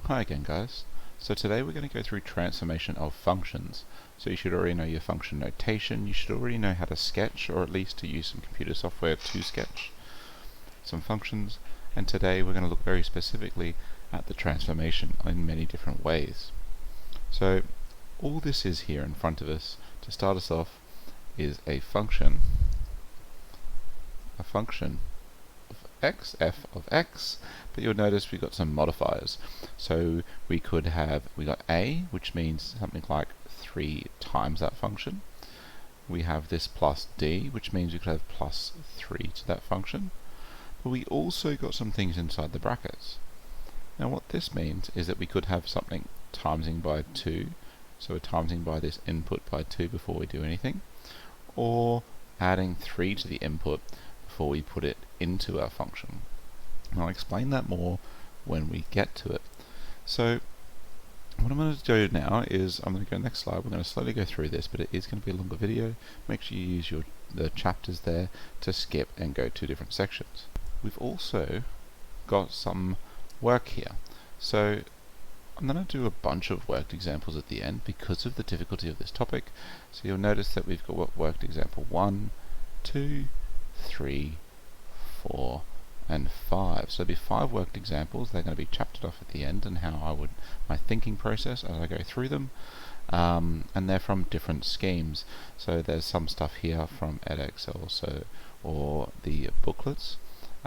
Hi again, guys. So today we're going to go through transformation of functions. So you should already know your function notation, you should already know how to sketch, or at least to use some computer software to sketch some functions, and today we're going to look very specifically at the transformation in many different ways. So all this is here in front of us, to start us off, is a function of x, f of x, but you'll notice we've got some modifiers. So we got a, which means something like 3 times that function. We have this plus d, which means we could have plus 3 to that function. But we also got some things inside the brackets. Now what this means is that we could have something timesing by 2, so we're timesing by this input by 2 before we do anything, or adding 3 to the input before we put it into our function. And I'll explain that more when we get to it. So what I'm going to do now is I'm going to go next slide. We're going to slowly go through this, but it is going to be a longer video. Make sure you use the chapters there to skip and go to different sections. We've also got some work here. So I'm going to do a bunch of worked examples at the end because of the difficulty of this topic. So you'll notice that we've got worked example 1, 2, 3, 4, and 5. So there'll be 5 worked examples. They're going to be chaptered off at the end, and my thinking process as I go through them. And they're from different schemes. So there's some stuff here from edX also, or the booklets.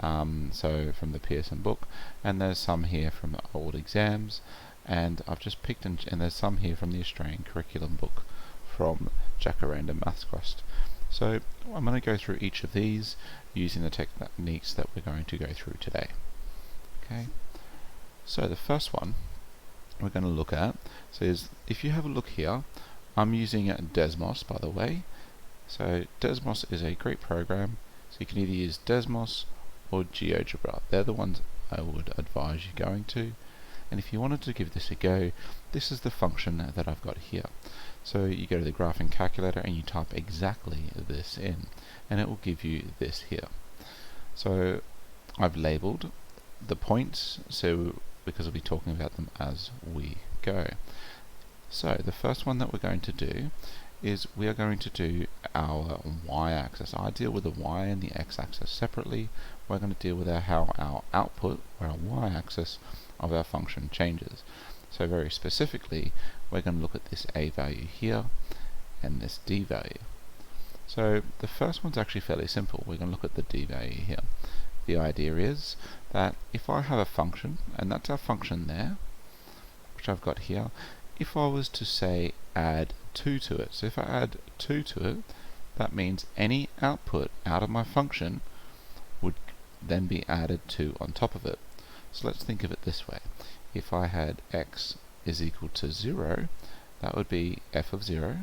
So from the Pearson book, and there's some here from the old exams, and I've just picked and there's some here from the Australian curriculum book from Jacaranda Maths Quest. So I'm going to go through each of these using the techniques that we're going to go through today. Okay. So the first one we're going to look at is, if you have a look here, I'm using Desmos, by the way. So Desmos is a great program, so you can either use Desmos or GeoGebra. They're the ones I would advise you going to. And if you wanted to give this a go, this is the function that I've got here. So you go to the graphing calculator and you type exactly this in, and it will give you this here. So I've labeled the points, so because we'll be talking about them as we go. So the first one that we're going to do is we are going to do our y-axis. I deal with the y and the x-axis separately. We're going to deal with how our output, or our y-axis of our function, changes. So very specifically, we're going to look at this a value here and this d value. So the first one's actually fairly simple. We're going to look at the d value here. The idea is that if I have a function, and that's our function there, which I've got here, if I was to say add 2 to it, so if I add 2 to it, that means any output out of my function would then be added 2 on top of it. So let's think of it this way. If I had x is equal to 0, that would be f of 0.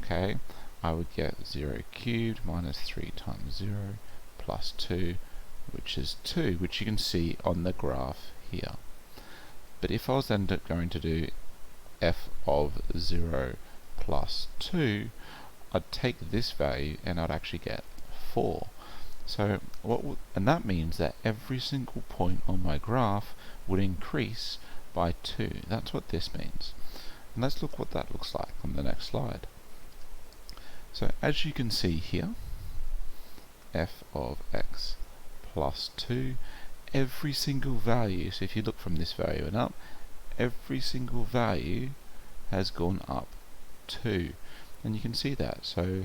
Okay, I would get 0 cubed minus 3 times 0 plus 2, which is 2, which you can see on the graph here. But if I was then going to do f of 0 plus 2, I'd take this value and I'd actually get 4. So and that means that every single point on my graph would increase by 2. That's what this means. And let's look what that looks like on the next slide. So as you can see here, f of x plus 2, every single value, so if you look from this value and up, every single value has gone up 2. And you can see that. So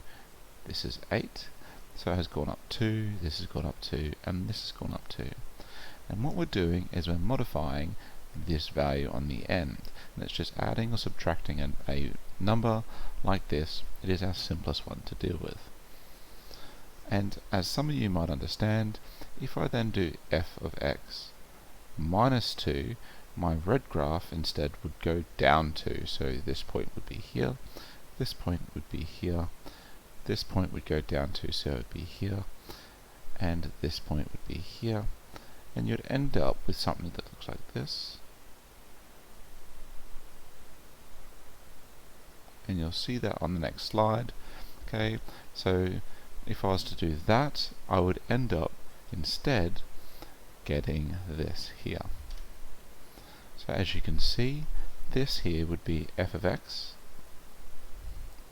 this is 8, so it has gone up 2, this has gone up 2, and this has gone up 2. And what we're doing is we're modifying this value on the end. And it's just adding or subtracting a number like this. It is our simplest one to deal with. And as some of you might understand, if I then do f of x minus 2, my red graph instead would go down 2. So this point would be here, this point would be here, this point would go down 2, so it would be here, and this point would be here, and you'd end up with something that looks like this. And you'll see that on the next slide. Okay, so if I was to do that, I would end up instead getting this here. So as you can see, this here would be f of x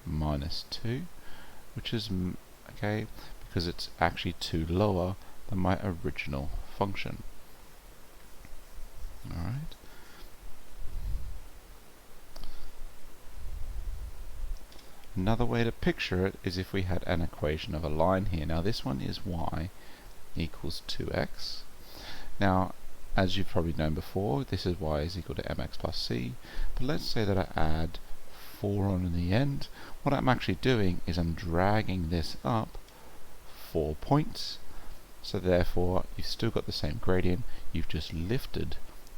minus 2, which is okay, because it's actually 2 lower than my original function. Alright. Another way to picture it is if we had an equation of a line here. Now this one is y equals 2x. Now, as you've probably known before, this is y is equal to mx plus c. But let's say that I add 4 on in the end. What I'm actually doing is I'm dragging this up 4 points. So therefore, you've still got the same gradient. You've just lifted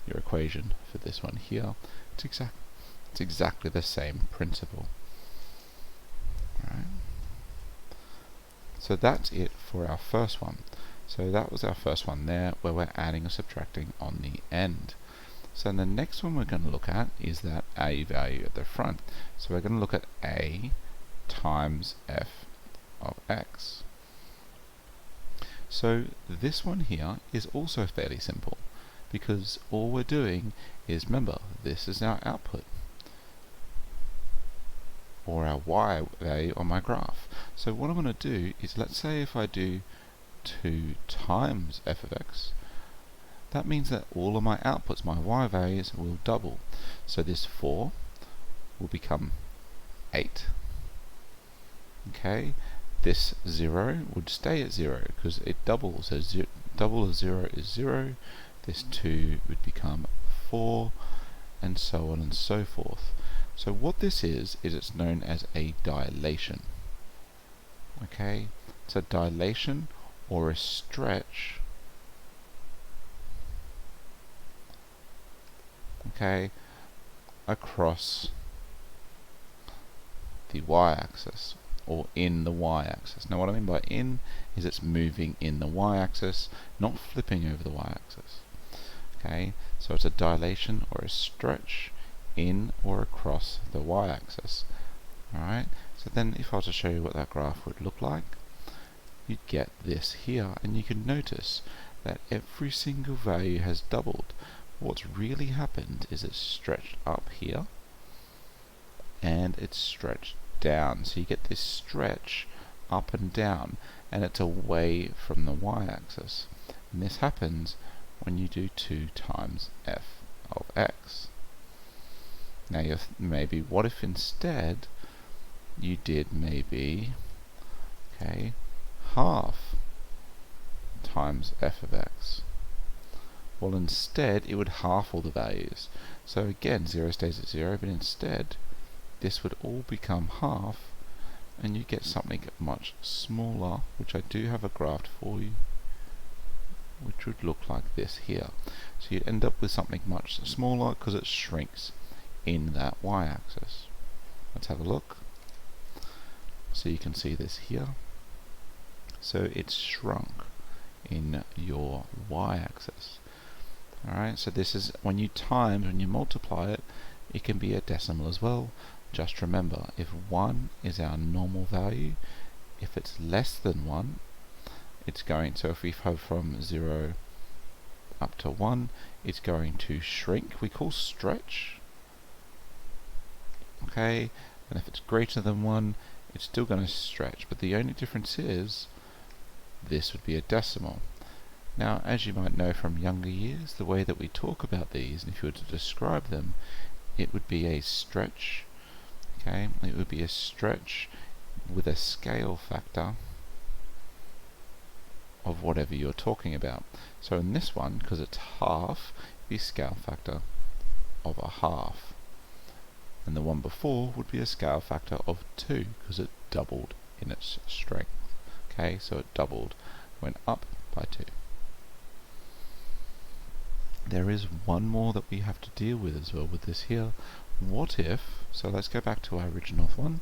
your equation for this one here. It's exactly the same principle. Right. So that's it for our first one. So that was our first one there, where we're adding or subtracting on the end. So the next one we're going to look at is that a value at the front. So we're going to look at a times f of x. So this one here is also fairly simple, because all we're doing is, remember, this is our output, or our y value on my graph. So what I'm going to do is, let's say if I do 2 times f of x, that means that all of my outputs, my y values, will double. So this 4 will become 8. Okay, this 0 would stay at 0 because it doubles. So double of 0 is 0. This 2 would become 4, and so on and so forth. So what this is it's known as a dilation. Okay, it's a dilation or a stretch, okay, across the y-axis, or in the y-axis. Now what I mean by in is it's moving in the y-axis, not flipping over the y-axis. Okay, so it's a dilation or a stretch in or across the y-axis. Alright, so then if I was to show you what that graph would look like, you'd get this here, and you can notice that every single value has doubled. What's really happened is it's stretched up here and it's stretched down. So you get this stretch up and down, and it's away from the y-axis. And this happens when you do 2 times f of x. Now maybe, what if instead you did maybe, okay, half times f of x? Well, instead it would half all the values. So again, 0 stays at 0, but instead this would all become half, and you get something much smaller, which I do have a graph for you, which would look like this here. So you end up with something much smaller because it shrinks in that y-axis. Let's have a look. So you can see this here. So it's shrunk in your y-axis. Alright, so this is when you multiply it, it can be a decimal as well. Just remember, if 1 is our normal value, if it's less than 1, it's going, so if we have from 0 up to 1, it's going to shrink. We call stretch. Okay, and if it's greater than 1, it's still going to stretch, but the only difference is this would be a decimal. Now, as you might know from younger years, the way that we talk about these, and if you were to describe them, it would be a stretch. Okay, it would be a stretch with a scale factor of whatever you're talking about. So in this one, because it's half, it'd be a scale factor of a half. And the one before would be a scale factor of 2, because it doubled in its strength. Okay, so it doubled, went up by 2. There is one more that we have to deal with as well with this here. What if, so let's go back to our original one.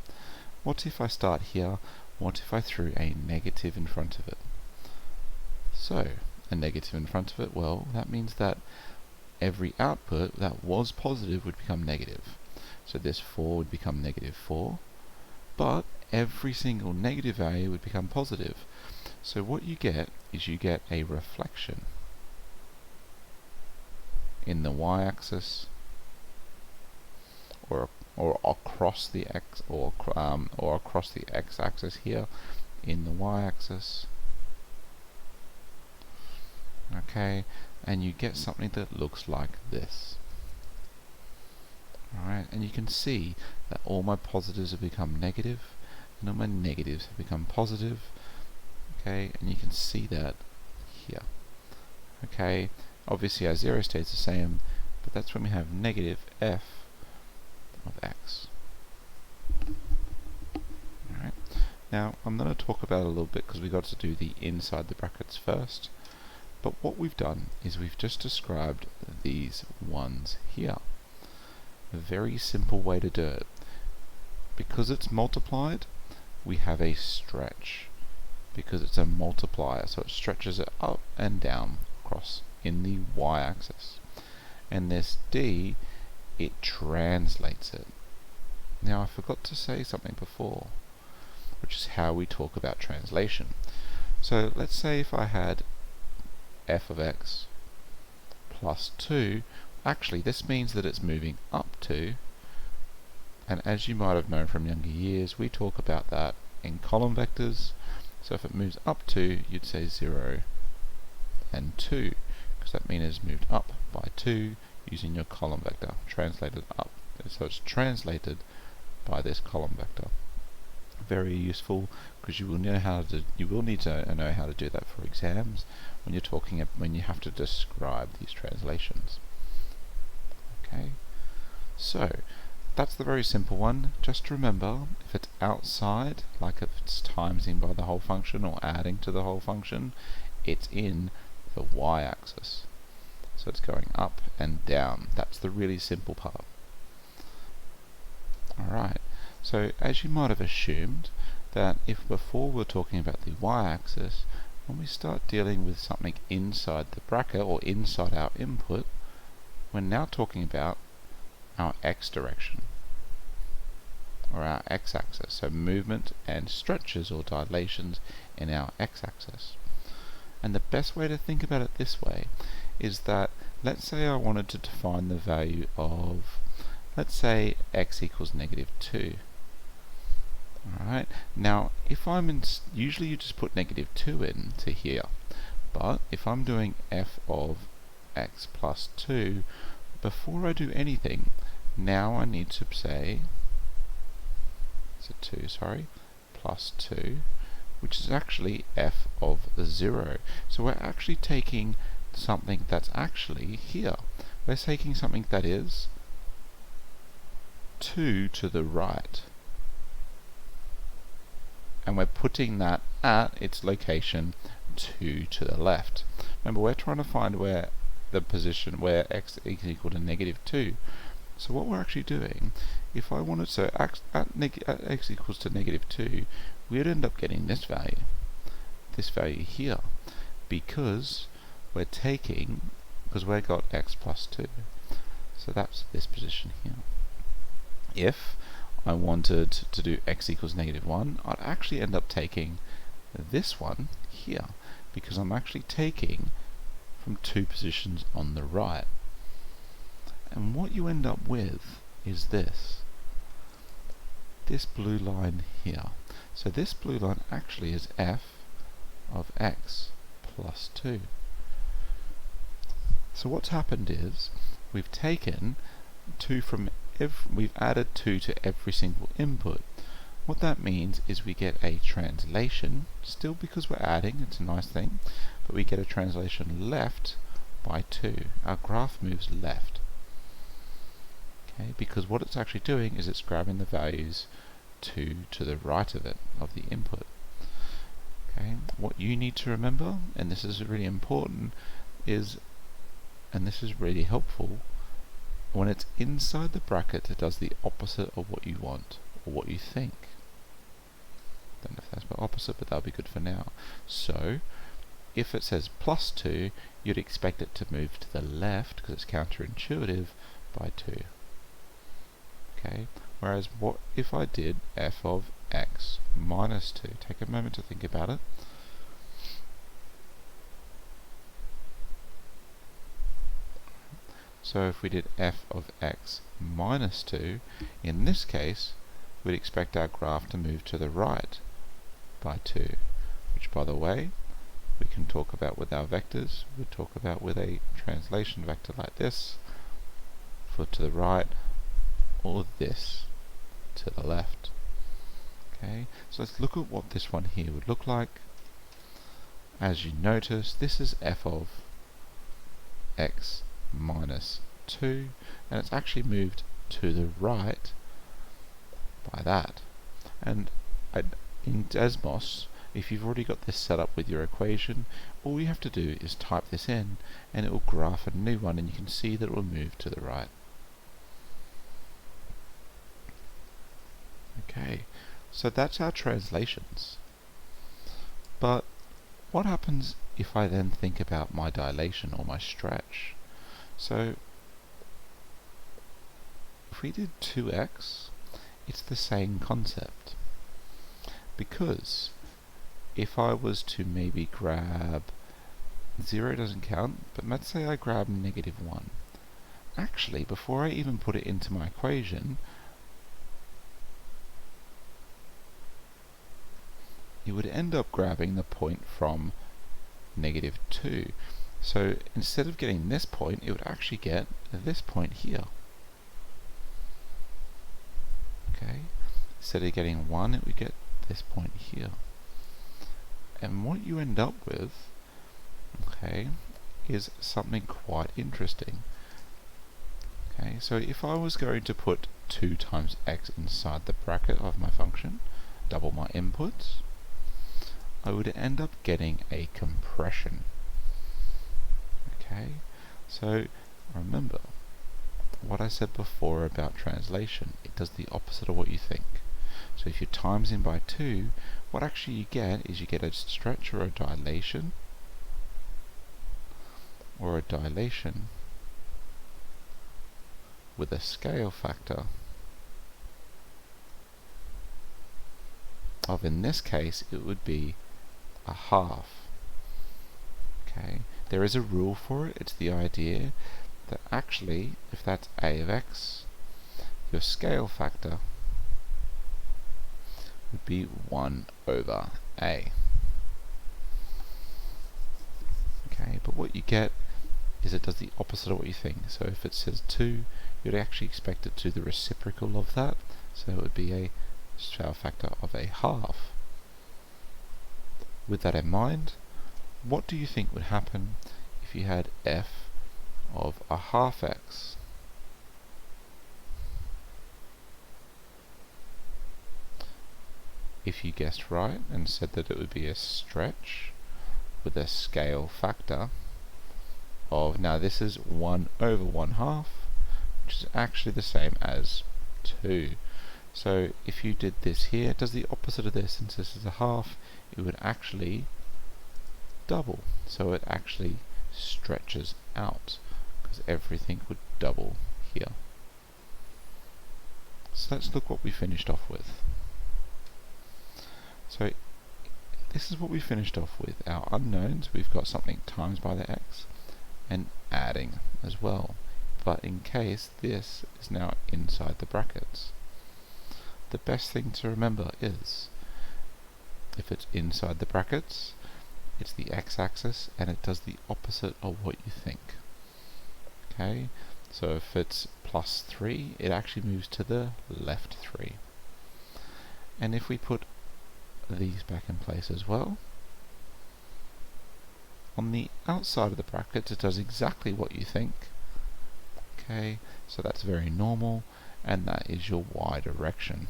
What if I start here? What if I threw a negative in front of it? So, a negative in front of it, well, that means that every output that was positive would become negative. So this 4 would become negative 4, but every single negative value would become positive. So what you get is you get a reflection in the y-axis, or across the x, or across the x-axis here in the y-axis. Okay, and you get something that looks like this. Alright, and you can see that all my positives have become negative and all my negatives have become positive. Okay, and you can see that here. Okay, obviously our 0 stays the same, but that's when we have negative f of x. Alright, now I'm going to talk about it a little bit because we've got to do the inside the brackets first. But what we've done is we've just described these ones here. A very simple way to do it. Because it's multiplied, we have a stretch. Because it's a multiplier, so it stretches it up and down across in the y-axis. And this d, it translates it. Now I forgot to say something before, which is how we talk about translation. So let's say if I had f of x plus 2, actually this means that it's moving up 2, and as you might have known from younger years, we talk about that in column vectors. So if it moves up 2, you'd say 0 and 2, because that means it's moved up by 2 using your column vector, translated up. So it's translated by this column vector. Very useful, because you will need to know how to do that for exams when you're when you have to describe these translations. Okay, so that's the very simple one. Just remember, if it's outside, like if it's timesing by the whole function or adding to the whole function, it's in the y-axis. So it's going up and down. That's the really simple part. Alright, so as you might have assumed, that if before we're talking about the y-axis, when we start dealing with something inside the bracket or inside our input, we're now talking about our x direction, or our x-axis, so movement and stretches or dilations in our x-axis. And the best way to think about it this way is that, let's say I wanted to define the value of, let's say x equals -2. Alright, now if I'm in, usually you just put -2 into here, but if I'm doing f of x plus 2, before I do anything, now I need to say, so 2, sorry, plus 2, which is actually f of 0. So we're actually taking something that's actually here. We're taking something that is 2 to the right, and we're putting that at its location 2 to the left. Remember, we're trying to find where the position where x is equal to -2. So what we're actually doing, if I wanted to, at x equals to -2, we'd end up getting this value here, because we're taking, because we've got x plus 2. So that's this position here. If I wanted to do x equals -1, I'd actually end up taking this one here, because I'm actually taking from 2 positions on the right. And what you end up with is this blue line here. So this blue line actually is f of x plus 2. So what's happened is we've taken 2 from we've added 2 to every single input. What that means is we get a translation, still because we're adding, it's a nice thing, but we get a translation left by 2. Our graph moves left. Okay, because what it's actually doing is it's grabbing the values 2 to the right of it, of the input. Okay, what you need to remember, and this is really important, is, and this is really helpful, when it's inside the bracket, it does the opposite of what you want, or what you think. Don't know if that's the opposite, but that'll be good for now. So, if it says plus 2, you'd expect it to move to the left, because it's counterintuitive, by 2. Okay, whereas what if I did f of x minus 2? Take a moment to think about it. So if we did f of x minus 2, in this case, we'd expect our graph to move to the right by 2, which, by the way, we can talk about with our vectors. We talk about with a translation vector like this, foot to the right, or this to the left. Okay, so let's look at what this one here would look like. As you notice, this is f of x minus 2, and it's actually moved to the right by that. And in Desmos, if you've already got this set up with your equation, all you have to do is type this in and it will graph a new one, and you can see that it will move to the right. Okay, so that's our translations. But what happens if I then think about my dilation or my stretch? So if we did 2x, it's the same concept. Because if I was to maybe grab 0 doesn't count, but let's say I grab -1. Actually, before I even put it into my equation, you would end up grabbing the point from -2. So instead of getting this point, it would actually get this point here. Okay, instead of getting 1, it would get this point here. And what you end up with, okay, is something quite interesting. Okay, so if I was going to put 2 times x inside the bracket of my function, double my inputs, I would end up getting a compression. Okay, so remember what I said before about translation. It does the opposite of what you think. So if you times in by 2, what actually you get is you get a stretch or a dilation, with a scale factor of, in this case, it would be a half. Okay, there is a rule for it. It's the idea that actually, if that's a of x, your scale factor would be 1 over a. Okay, but what you get is it does the opposite of what you think. So if it says 2, you'd actually expect it to do the reciprocal of that. So it would be a scale factor of a half. With that in mind, what do you think would happen if you had f of a half x? If you guessed right and said that it would be a stretch with a scale factor of, now this is 1 over 1/2, which is actually the same as 2. So if you did this here, it does the opposite of this. Since this is a half, it would actually double. So it actually stretches out, because everything would double here. So let's look what we finished off with. So this is what we finished off with. Our unknowns, we've got something times by the x and adding as well. But in case this is now inside the brackets, the best thing to remember is if it's inside the brackets, it's the x-axis and it does the opposite of what you think. Okay, so if it's plus 3, it actually moves to the left 3. And if we put these back in place as well, on the outside of the brackets it does exactly what you think. Okay, so that's very normal, and that is your y direction,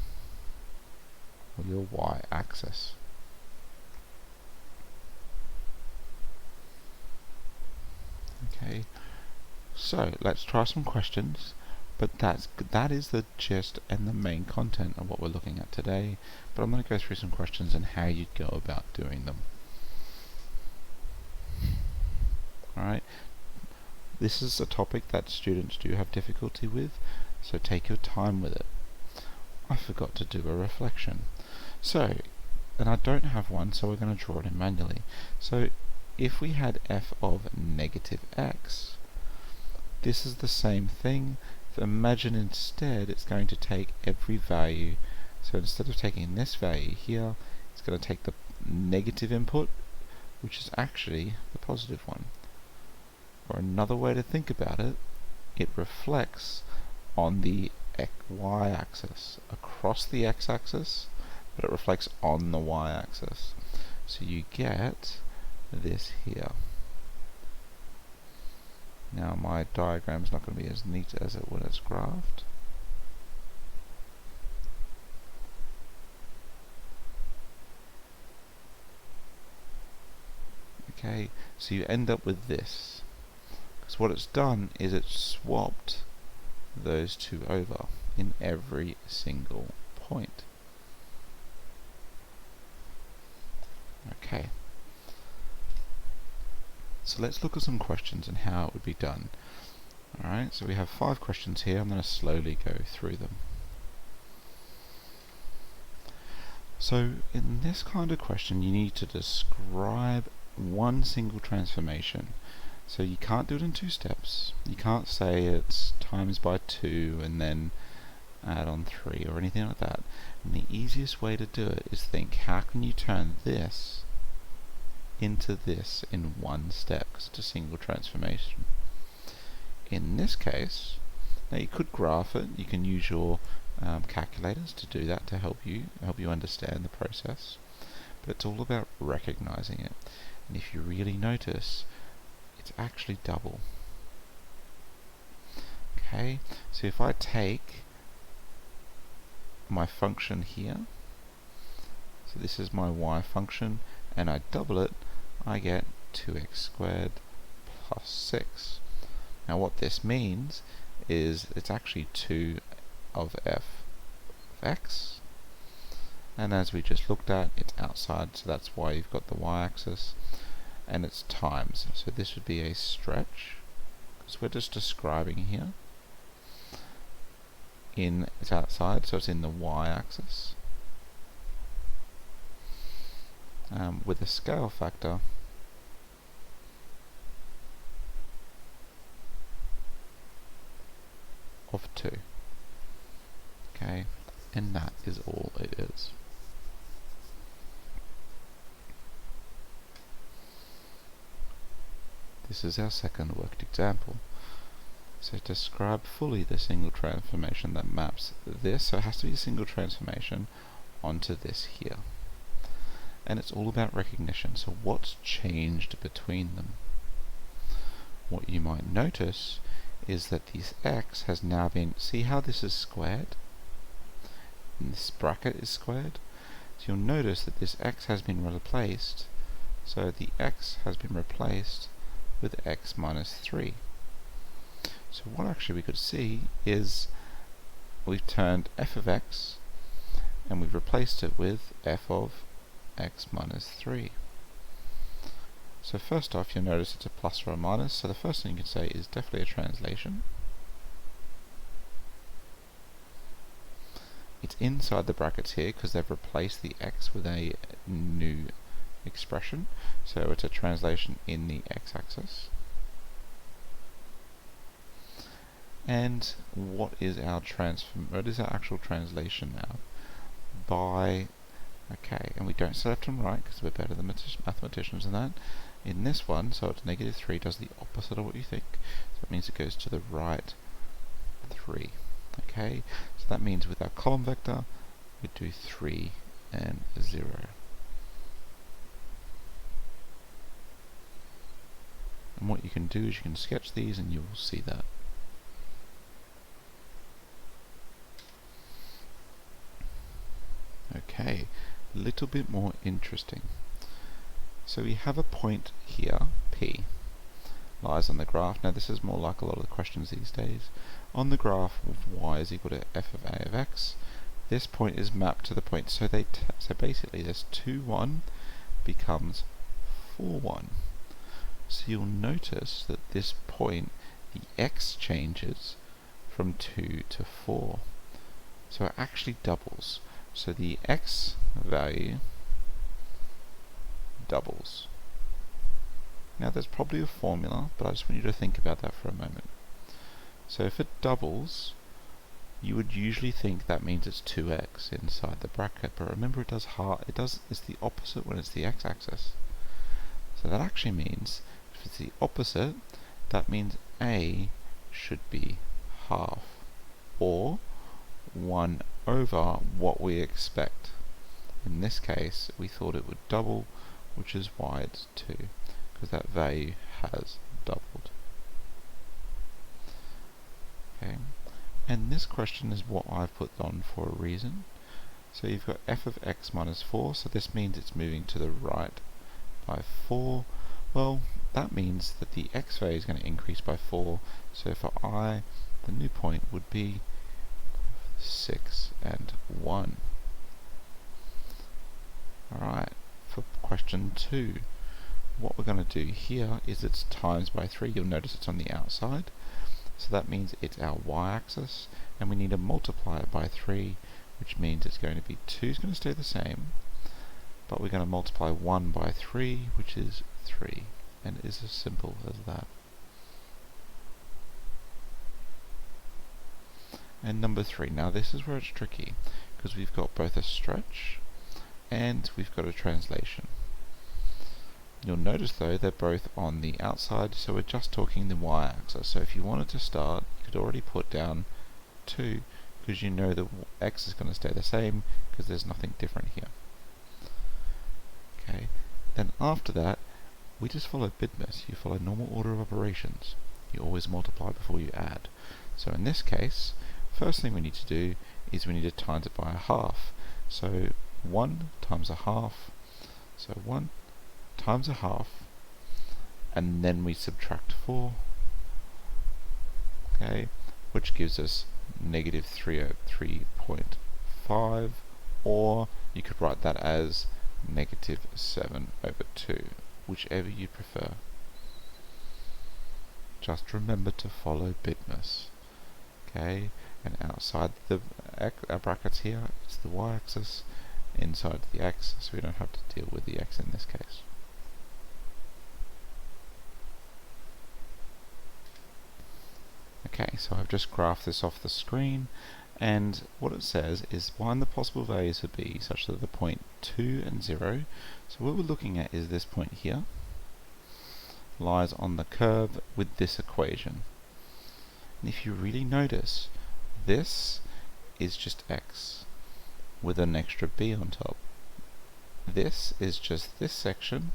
or your y-axis. Okay, so let's try some questions, but that is the gist and the main content of what we're looking at today. But I'm going to go through some questions and how you'd go about doing them. Alright, this is a topic that students do have difficulty with, so take your time with it. I forgot to do a reflection. So, and I don't have one, so we're going to draw it in manually. So if we had f of negative x, This is the same thing. So imagine instead it's going to take every value. So instead of taking this value here, it's going to take the negative input, which is actually the positive one. Or another way to think about it, it reflects on the y-axis, across the x-axis, but it reflects on the y-axis. So you get this here. Now my diagram's not going to be as neat as it when it's graphed. Okay, so you end up with this. Because what it's done is it's swapped those two over in every single point. Okay. So let's look at some questions and how it would be done. Alright, so we have 5 questions here. I'm going to slowly go through them. So in this kind of question you need to describe one single transformation. So you can't do it in 2 steps. You can't say it's times by 2 and then add on 3 or anything like that. And the easiest way to do it is think, how can you turn this into this in one step, because it's a single transformation. In this case, now you could graph it. You can use your calculators to do that to help you understand the process. But it's all about recognizing it. And if you really notice, it's actually double. Okay, so if I take my function here, so this is my y function, and I double it, I get 2x squared plus 6. Now what this means is it's actually 2 of f of x, and as we just looked at, it's outside, so that's why you've got the y-axis, and it's times, so this would be a stretch, because we're just describing here. It's outside, so it's in the y-axis, with a scale factor of 2. Okay, and that is all it is. This is our second worked example. So describe fully the single transformation that maps this, so it has to be a single transformation, onto this here. And it's all about recognition, so what's changed between them? What you might notice is that this x has now been, see how this is squared? And this bracket is squared? So you'll notice that this x has been replaced, so the x has been replaced with x minus 3. So what actually we could see is we've turned f of x and we've replaced it with f of x minus 3. So first off, you'll notice it's a plus or a minus, so the first thing you can say is definitely a translation. It's inside the brackets here because they've replaced the x with a new expression, so it's a translation in the x-axis. And what is our actual translation now? By, okay, and we don't say left and right because we're better than mathematicians than that. In this one, so it's negative 3 does the opposite of what you think. So that means it goes to the right 3. Okay, so that means with our column vector, we do 3 and 0. And what you can do is you can sketch these and you will see that. Okay, a little bit more interesting. So we have a point here, P, lies on the graph. Now this is more like a lot of the questions these days. On the graph of y is equal to f of a of x, this point is mapped to the point, so so basically this 2, 1 becomes 4, 1. So you'll notice that this point, the x changes from 2 to 4. So it actually doubles. So the x value doubles. Now there's probably a formula, but I just want you to think about that for a moment. So if it doubles, you would usually think that means it's 2x inside the bracket, but remember it's the opposite when it's the x-axis. So that actually means, if it's the opposite, that means a should be half, or 1 over what we expect. In this case, we thought it would double, which is why it's 2, because that value has doubled. Okay, and this question is what I've put on for a reason. So you've got f of x minus 4, so this means it's moving to the right by 4. Well, that means that the x value is going to increase by 4, so for I, the new point would be 6 and 1. Alright, for question 2, what we're going to do here is it's times by 3. You'll notice it's on the outside, so that means it's our y-axis, and we need to multiply it by 3, which means it's going to be 2 is going to stay the same, but we're going to multiply 1 by 3, which is 3, and it is as simple as that. And number 3, now this is where it's tricky, because we've got both a stretch and we've got a translation. You'll notice though they're both on the outside, so we're just talking the y-axis. So if you wanted to start, you could already put down 2, because you know that x is going to stay the same, because there's nothing different here. Okay, then after that, we just follow BIDMAS. You follow normal order of operations. You always multiply before you add. So in this case, first thing we need to do is we need to times it by a half. So 1 times a half, so 1 times a half, and then we subtract 4, okay, which gives us negative 303.5, or you could write that as negative 7 over 2, whichever you prefer. Just remember to follow BIDMAS, okay, and outside our brackets here, it's the y-axis, inside the x, so we don't have to deal with the x in this case. Okay, so I've just graphed this off the screen, and what it says is find the possible values of b such that the point 2 and 0, so what we're looking at is this point here, lies on the curve with this equation. And if you really notice, this is just x with an extra b on top. This is just this section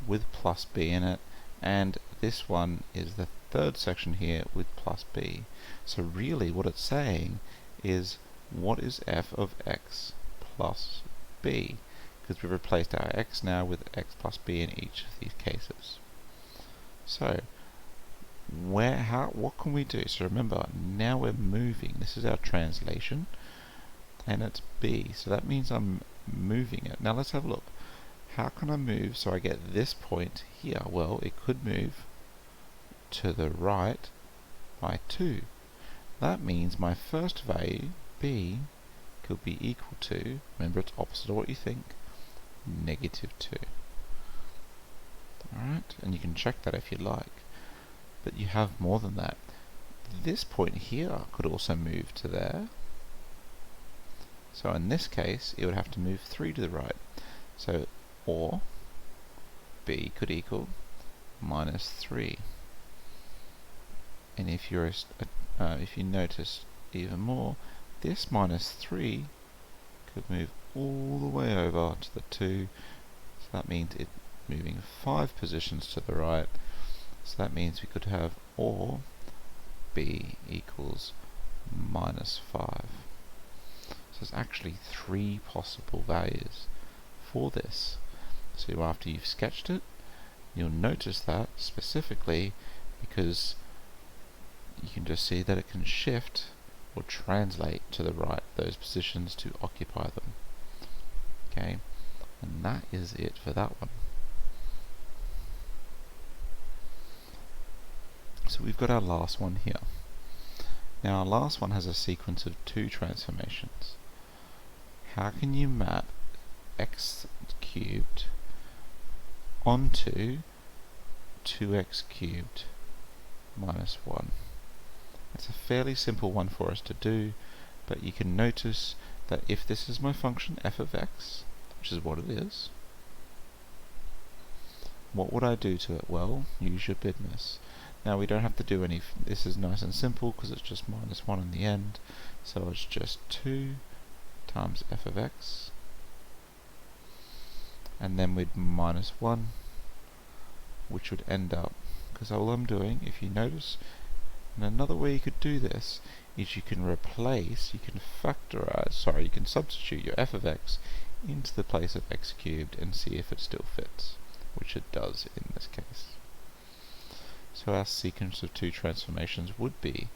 with plus b in it, and this one is the third section here with plus b. So really what it's saying is, what is f of x plus b? Because we've replaced our x now with x plus b in each of these cases. So what can we do? So remember, now we're moving. This is our translation, and it's b, so that means I'm moving it. Now let's have a look. How can I move so I get this point here? Well, it could move to the right by 2. That means my first value, b, could be equal to, remember it's opposite of what you think, negative 2. Alright, and you can check that if you like. But you have more than that. This point here could also move to there. So in this case, it would have to move 3 to the right. So, or b could equal minus 3. And if you notice even more, this minus 3 could move all the way over to the 2. So that means it's moving 5 positions to the right. So that means we could have or b equals minus 5. So there's actually 3 possible values for this. So after you've sketched it, you'll notice that specifically because you can just see that it can shift or translate to the right, those positions to occupy them. Okay, and that is it for that one. So we've got our last one here. Now our last one has a sequence of 2 transformations. How can you map x cubed onto 2x cubed minus 1? It's a fairly simple one for us to do, but you can notice that if this is my function f of x, which is what it is, what would I do to it? Well, use your business. Now we don't have to do any, this is nice and simple because it's just minus 1 in the end, so it's just 2 times f of x, and then we'd minus 1, which would end up, because all I'm doing, if you notice, and another way you could do this is you can replace, you can factorize, you can substitute your f of x into the place of x cubed and see if it still fits, which it does in this case. So our sequence of two transformations would be,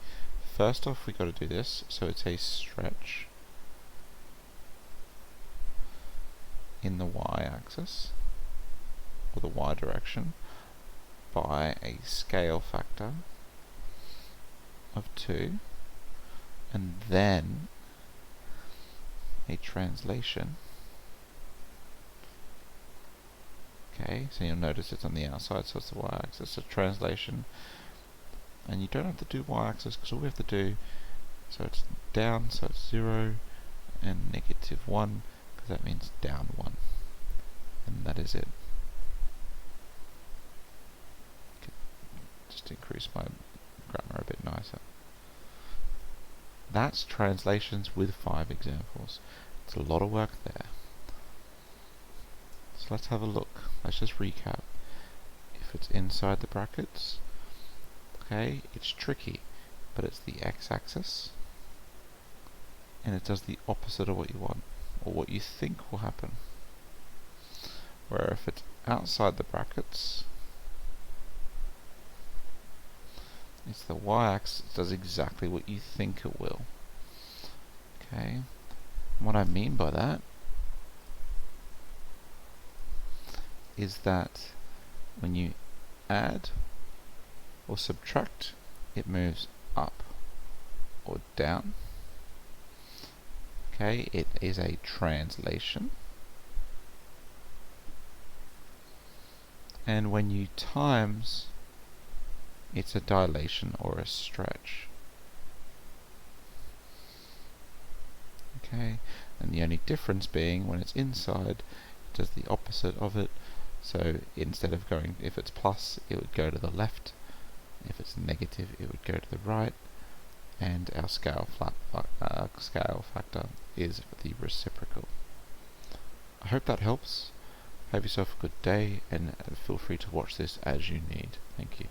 first off we got to do this, so it's a stretch in the y-axis, or the y direction, by a scale factor of 2, and then a translation. Okay, so you'll notice it's on the outside, so it's the y-axis, a translation, and you don't have to do y-axis because all we have to do, so it's down, so it's 0, and negative 1, because that means down 1, and that is it. Just increase my grammar a bit nicer. That's translations with 5 examples. It's a lot of work there. So let's have a look. Let's just recap. If it's inside the brackets, okay, it's tricky, but it's the x-axis, and it does the opposite of what you want, or what you think will happen. Where if it's outside the brackets, it's the y-axis, it does exactly what you think it will. Okay, and what I mean by that is that when you add or subtract, it moves up or down. Okay, it is a translation. And when you times, it's a dilation or a stretch. Okay, and the only difference being when it's inside, it does the opposite of it. So instead of going, if it's plus, it would go to the left. If it's negative, it would go to the right. And our scale factor is the reciprocal. I hope that helps. Have yourself a good day, and feel free to watch this as you need. Thank you.